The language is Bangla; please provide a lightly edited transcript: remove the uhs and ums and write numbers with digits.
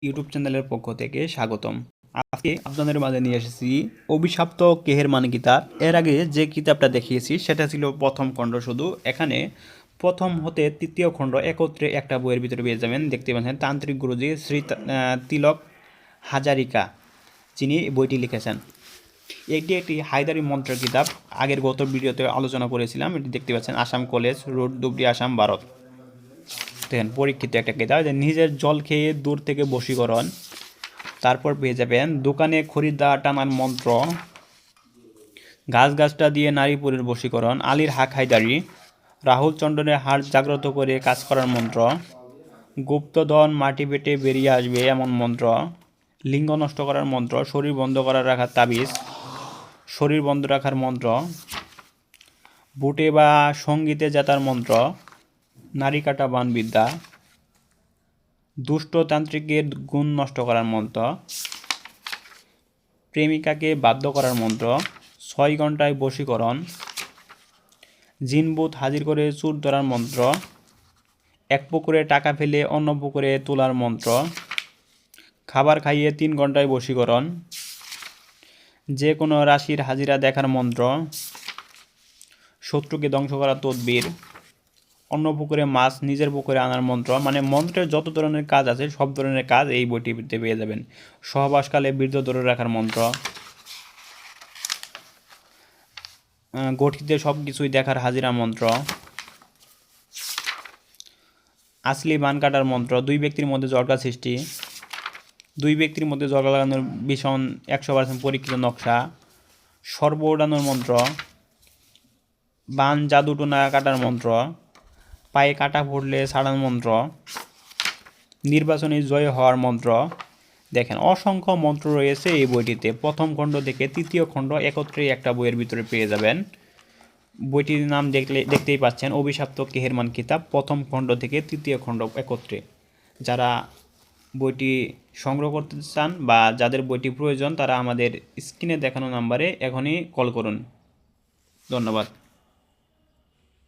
ইউটিউব চ্যানেলের পক্ষ থেকে স্বাগতম। আজকে আপনাদের মাঝে নিয়ে এসেছি অভিশপ্ত কেহেরমান কিতাব। এর আগে যে কিতাবটা দেখিয়েছি সেটা ছিল প্রথম খণ্ড শুধু। এখানে প্রথম হতে তৃতীয় খণ্ড একত্রে একটা বইয়ের ভিতরে পেয়ে যাবেন। দেখতে পাচ্ছেন তান্ত্রিক গুরুজি শ্রী তিলক হাজারিকা যিনি বইটি লিখেছেন। এটি একটি হায়দারি মন্ত্রের কিতাব। আগের গত ভিডিওতে আলোচনা করেছিলাম। এটি দেখতে পাচ্ছেন আসাম কলেজ রোড, ধুবড়ী, আসাম, ভারত। দেখেন পরীক্ষিত একটা কিতাব। নিজের জল খেয়ে দূর থেকে বশীকরণ। তারপর পেয়ে যাবেন দোকানে খরিদ্দার টানার মন্ত্র, গাছটা দিয়ে নারীপুরের বশীকরণ, আলীর হাক হায়দারি, রাহুল চন্দ্রনের হাড় জাগ্রত করে কাজ করার মন্ত্র, গুপ্তধন মাটি পেটে বেরিয়ে আসবে এমন মন্ত্র, লিঙ্গ নষ্ট করার মন্ত্র, শরীর বন্ধ করার রাখার তাবিজ, শরীর বন্ধ রাখার মন্ত্র, বুটে বা সঙ্গীতে জেতার মন্ত্র, নারী কাটা বানবিদ্যা, দুষ্ট তান্ত্রিকের গুণ নষ্ট করার মন্ত্র, প্রেমিকাকে বাধ্য করার মন্ত্র, 6 ঘন্টায় বশীকরণ, জিনবুত হাজির করে চুর ধরার মন্ত্র, এক পুকুরে টাকা ফেলে অন্য পুকুরে তোলার মন্ত্র, খাবার খাইয়ে 3 ঘন্টায় বশীকরণ, যে কোনো রাশির হাজিরা দেখার মন্ত্র, শত্রুকে ধ্বংস করার তদবির, অন্য পুকুরে মাছ নিজের পুকুরে আনার মন্ত্র। মানে মন্ত্রের যত ধরনের কাজ আছে সব ধরনের কাজ এই বইটিতে পেয়ে যাবেন। সহবাসকালে বীর্য ধরে রাখার মন্ত্র, গঠিতে সব কিছুই দেখার হাজিরা মন্ত্র, আসলি বান কাটার মন্ত্র, 2 ব্যক্তির মধ্যে ঝগড়া সৃষ্টি, 2 ব্যক্তির মধ্যে ঝগড়া লাগানোর ভীষণ 100% পরীক্ষিত নকশা, সর্ব ওড়ানোর মন্ত্র, বান জাদুটোনা কাটার মন্ত্র, পায়ে কাটা পড়লে ছাড়ার মন্ত্র, নির্বাচনে জয় হওয়ার মন্ত্র। দেখেন অসংখ্য মন্ত্র রয়েছে এই বইটিতে। প্রথম খণ্ড থেকে তৃতীয় খণ্ড একত্রে একটা বইয়ের ভিতরে পেয়ে যাবেন। বইটির নাম দেখতেই পাচ্ছেন অভিশপ্ত কেহেরমান কিতাব, প্রথম খণ্ড থেকে তৃতীয় খণ্ড একত্রে। যারা বইটি সংগ্রহ করতে চান বা যাদের বইটি প্রয়োজন তারা আমাদের স্ক্রিনে দেখানো নাম্বারে এখনই কল করুন। ধন্যবাদ।